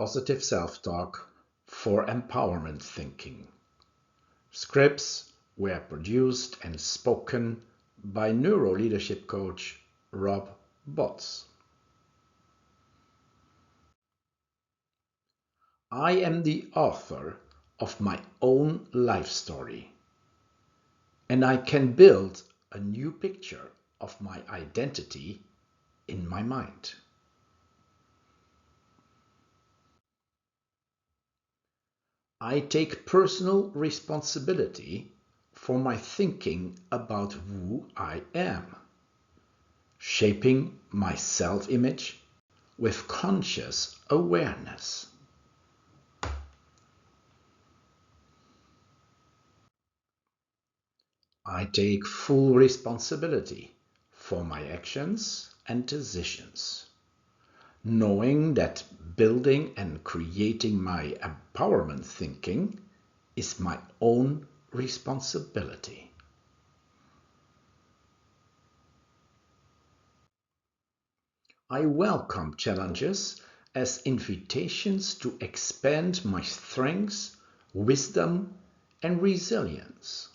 Positive self-talk for empowerment thinking. Scripts were produced and spoken by neuro-leadership coach Rob Botts. I am the author of my own life story, and I can build a new picture of my identity in my mind. I take personal responsibility for my thinking about who I am, shaping my self-image with conscious awareness. I take full responsibility for my actions and decisions, knowing that building and creating my empowerment thinking is my own responsibility. I welcome challenges as invitations to expand my strengths, wisdom, and resilience.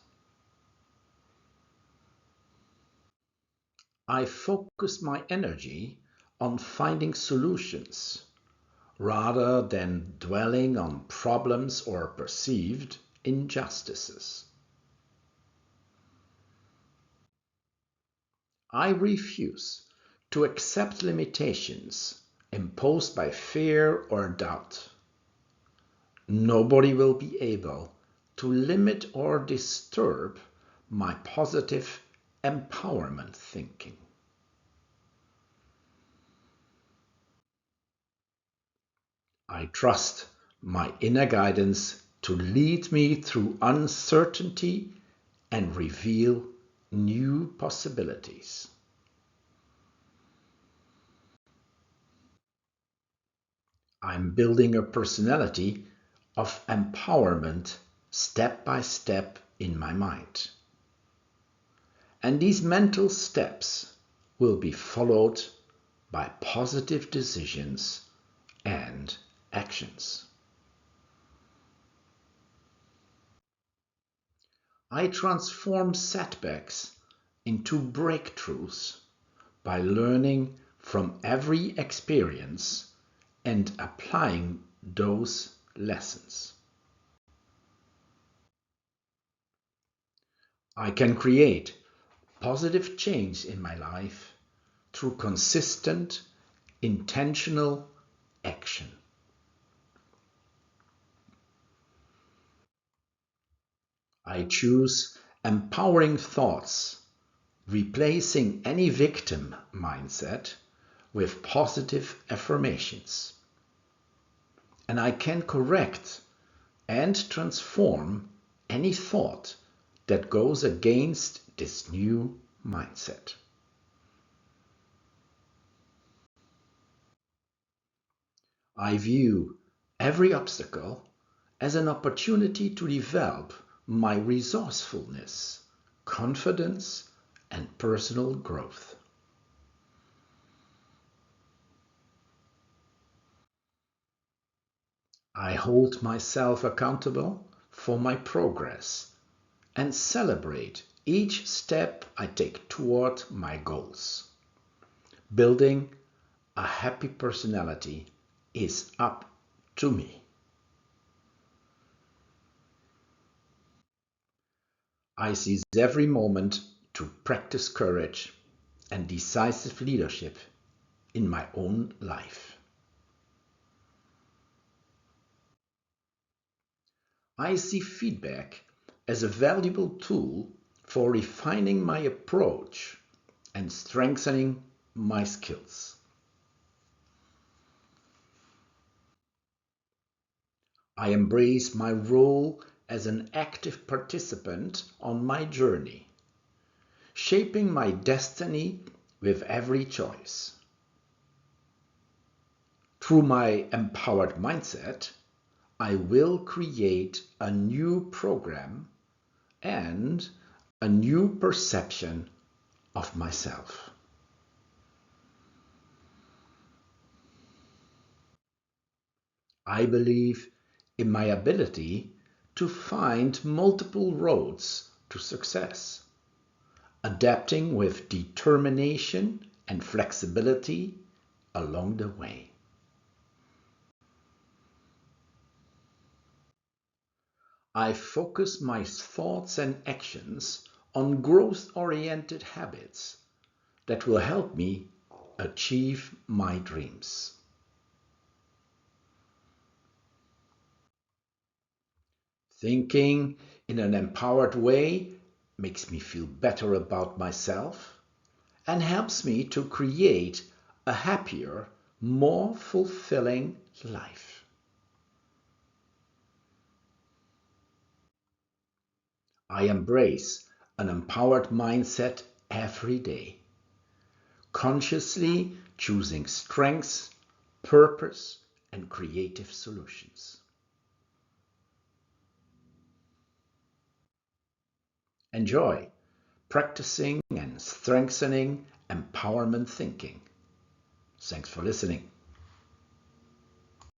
I focus my energy on finding solutions rather than dwelling on problems or perceived injustices. I refuse to accept limitations imposed by fear or doubt. Nobody will be able to limit or disturb my positive empowerment thinking. I trust my inner guidance to lead me through uncertainty and reveal new possibilities. I'm building a personality of empowerment step by step in my mind. And these mental steps will be followed by positive decisions and actions. I transform setbacks into breakthroughs by learning from every experience and applying those lessons. I can create positive change in my life through consistent, intentional action. I choose empowering thoughts, replacing any victim mindset with positive affirmations. And I can correct and transform any thought that goes against this new mindset. I view every obstacle as an opportunity to develop my resourcefulness, confidence, and personal growth. I hold myself accountable for my progress and celebrate each step I take toward my goals. Building a happy personality is up to me. I seize every moment to practice courage and decisive leadership in my own life. I see feedback as a valuable tool for refining my approach and strengthening my skills. I embrace my role as an active participant on my journey, shaping my destiny with every choice. Through my empowered mindset, I will create a new program and a new perception of myself. I believe in my ability to find multiple roads to success, adapting with determination and flexibility along the way. I focus my thoughts and actions on growth-oriented habits that will help me achieve my dreams. Thinking in an empowered way makes me feel better about myself and helps me to create a happier, more fulfilling life. I embrace an empowered mindset every day, consciously choosing strengths, purpose, and creative solutions. Enjoy practicing and strengthening empowerment thinking. Thanks for listening.